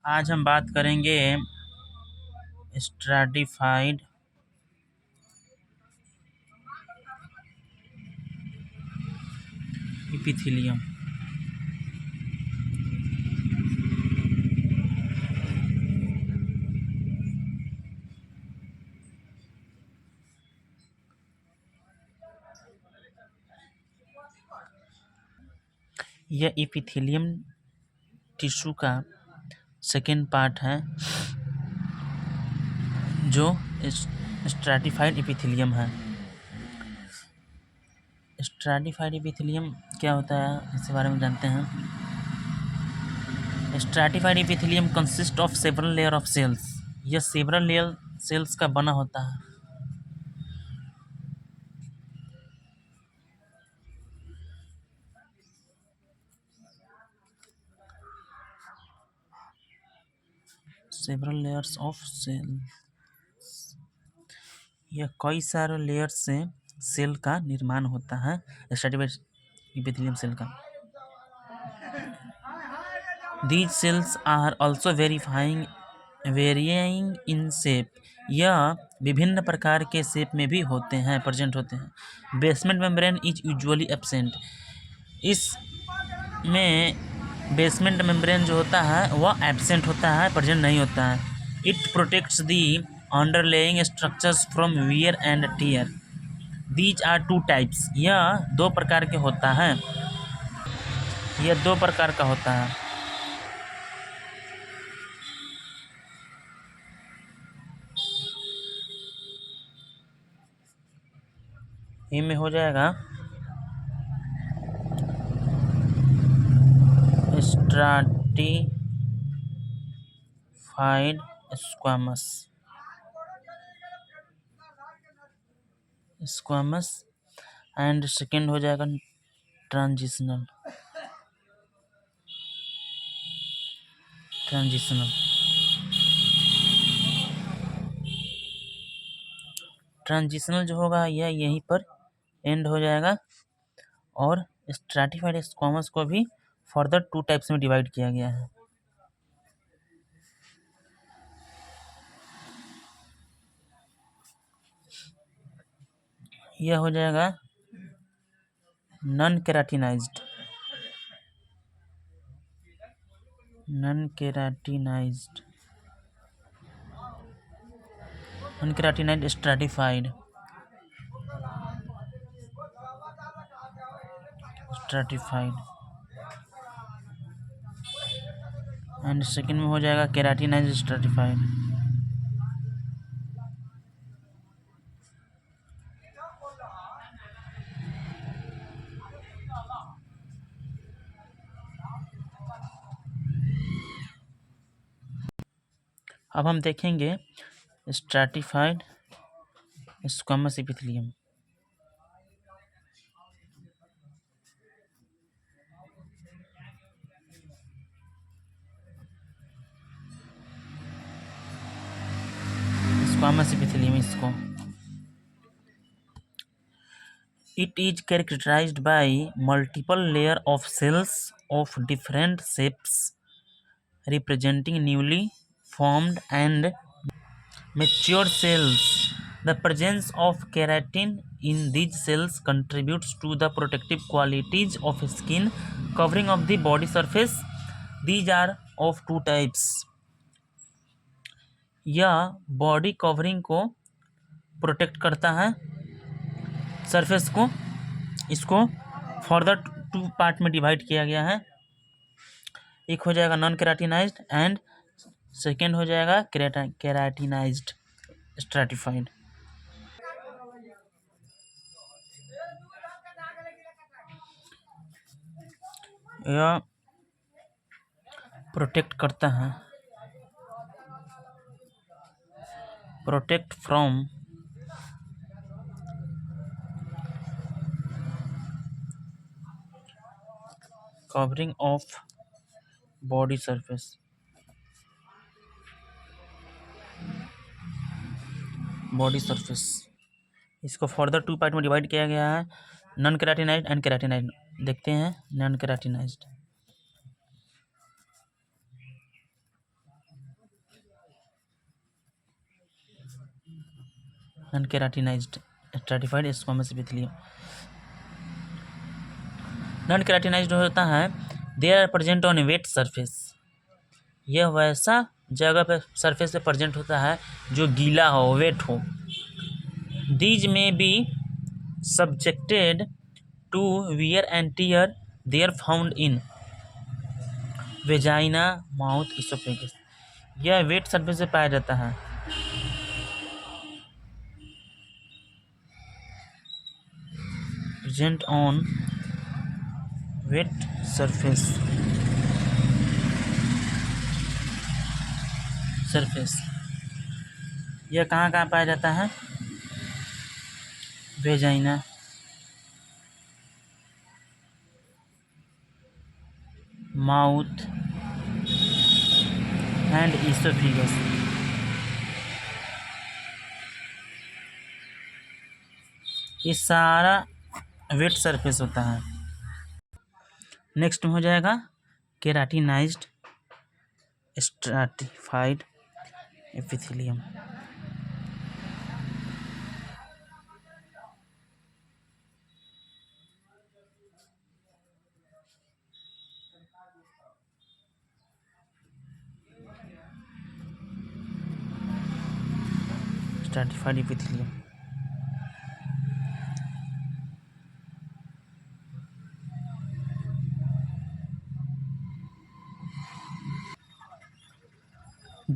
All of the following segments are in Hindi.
आज हम बात करेंगे स्ट्रैटिफाइड इपिथेलियम। यह इपिथेलियम टिश्यू का सेकेंड पार्ट है जो स्ट्रैटिफाइड इपिथेलियम है। स्ट्रैटिफाइड इपिथेलियम क्या होता है इसके बारे में जानते हैं। Stratified epithelium consist of several layer of cells. यह सेवरल लेयर सेल्स का बना होता है। सेवरल लेयर्स ऑफ सेल, यह कई सारे लेयर्स से सेल का निर्माण होता है। स्ट्रैटिफाइड इपिथेलियम सेल का These cells are also varying in shape. यह विभिन्न प्रकार के शेप में भी होते हैं, प्रेजेंट होते हैं। Basement membrane is usually absent. इसमें बेसमेंट मेम्ब्रेन जो होता है वह एब्सेंट होता है, प्रेजेंट नहीं होता है। It protects the underlying structures from wear and tear. These are two types. यह दो प्रकार के होता है। यह दो प्रकार का होता है। इनमें हो जाएगा स्ट्रैटिफाइड स्क्वामस एंड सेकेंड हो जाएगा ट्रांजिशनल। ट्रांजिशनल जो होगा यह यहीं पर एंड हो जाएगा। और स्ट्रैटिफाइड स्क्वामस को भी फर्दर टू टाइप्स में डिवाइड किया गया है। यह हो जाएगा non keratinized stratified and second में हो जाएगा केराटिनाइज्ड स्ट्रैटिफाइड। अब हम देखेंगे stratified squamous epithelium. Squamous epithelium इसको It is characterized by multiple layers of cells of different shapes representing newly formed and mature cells. The presence of keratin in these cells contributes to the protective qualities of skin covering of the body surface. These are of two types. यह बॉडी कवरिंग को प्रोटेक्ट करता है, सरफेस को। इसको फर्दर टू पार्ट में डिवाइड किया गया है। एक हो जाएगा नॉन केराटिनाइज्ड एंड सेकेंड हो जाएगा केराटिनाइज्ड स्ट्रैटिफाइड। यह प्रोटेक्ट करता है, protect from covering of body surface. इसको फर्दर टू पार्ट में डिवाइड किया गया है, नॉन केराटिनाइज्ड एंड केराटिनाइज्ड। देखते हैं non keratinised. Non keratinized stratified squamous epithelium. Non keratinized होता है they are present on wet surface, यह वैसा जगह पे सरफेस पे प्रेजेंट होता है जो गीला हो, वेट हो। These may be subjected to wear and tear, they are found in vagina, mouth, oesophagus. यह वेट सरफेस पे पाया जाता है। प्रेजेंट ऑन वेट सरफेस, यह कहाँ कहाँ पाया जाता है? Vagina, mouth and oesophagus. ये सारा वेट सरफेस होता है। नेक्स्ट में हो जाएगा keratinized stratified epithelium. Stratified epithelium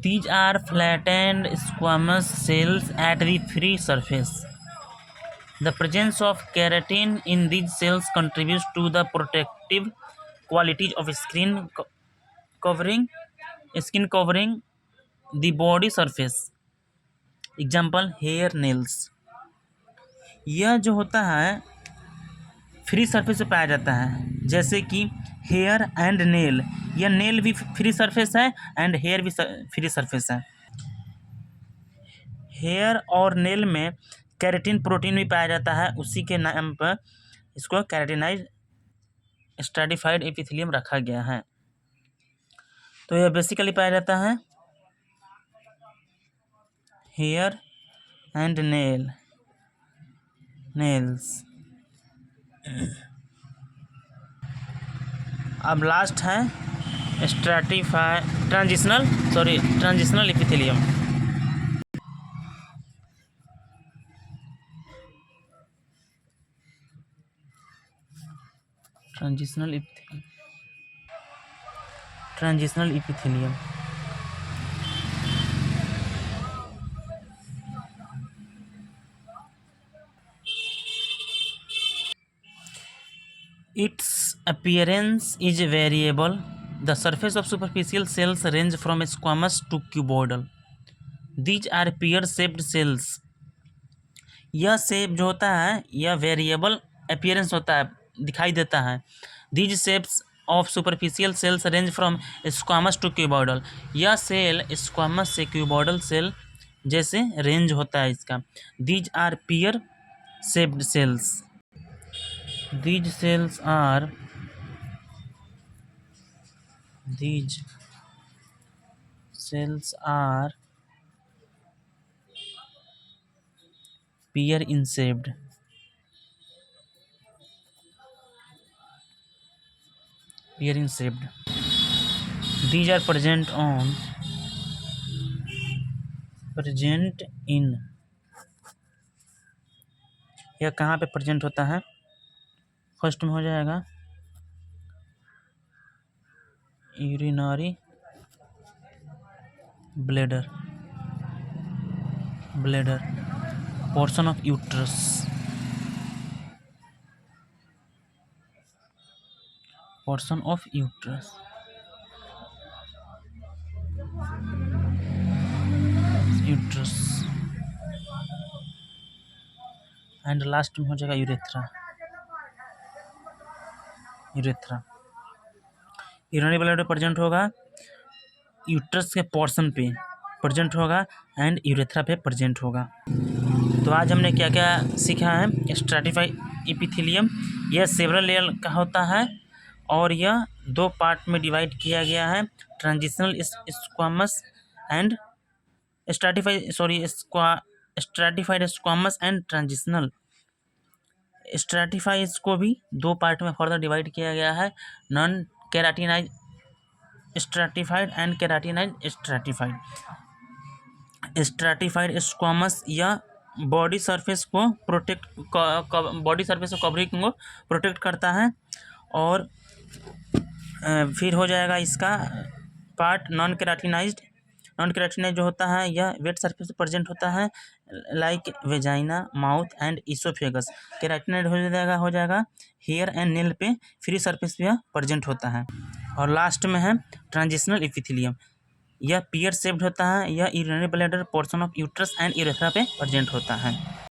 these are flattened squamous cells at the free surface. The presence of keratin in these cells contributes to the protective qualities of covering the body surface. Example, hair, nails. यह जो होता है फ्री सरफेस पे पाया जाता है, जैसे कि हेयर एंड नेल। यह नेल भी फ्री सरफेस है एंड हेयर भी फ्री सरफेस है। हेयर और नेल में केराटिन प्रोटीन भी पाया जाता है, उसी के नाम पर इसको केराटिनाइज्ड स्ट्रैटिफाइड एपिथेलियम रखा गया है। तो यह बेसिकली पाया जाता है हेयर एंड नेल्स। अब लास्ट है transitional epithelium. Transitional epithelium its appearance is variable. The surface of superficial cells range from squamous to cuboidal. These are pear-shaped cells. यह शेप जो होता है यह वेरिएबल अपीयरेंस होता है, दिखाई देता है। These shapes of superficial cells range from squamous to cuboidal. यह सेल स्क्वामस से क्यूबॉइडल सेल जैसे रेंज होता है इसका। These are pear-shaped cells. These cells are pear in shaped. These are present in, यह कहाँ पे प्रेजेंट होता है? फर्स्ट में हो जाएगा urinary bladder, portion of uterus, and last में हो जाएगा यूरेथ्रा। यूरिनरी ब्लैडर प्रेजेंट होगा, यूट्रस के पोर्शन पे प्रेजेंट होगा एंड यूरेथ्रा पे प्रेजेंट होगा। तो आज हमने क्या क्या सीखा है? स्ट्रैटिफाइड एपिथेलियम यह सेवरल लेयर का होता है और यह दो पार्ट में डिवाइड किया गया है, transitional squamous and stratified squamous and transitional. Stratified को भी दो पार्ट में फर्दर डिवाइड किया गया है, non keratinise stratified and keratinise stratified. Stratified squamous या बॉडी सरफेस को प्रोटेक्ट बॉडी सरफेस को कवरिंग को प्रोटेक्ट करता है, और फिर हो जाएगा इसका part non keratinised. Non keratinise जो होता है यह वेट सरफेस पर प्रेजेंट होता है, like vagina, mouth and oesophagus. Keratinised हो जाएगा हेयर एंड नेल पे फ्री सरफेस पे प्रेजेंट होता है। और लास्ट में है ट्रांजिशनल इपिथेलियम, यह पियर शेप्ड होता है, यह urinary bladder, portion of uterus and urethra पे प्रेजेंट होता है।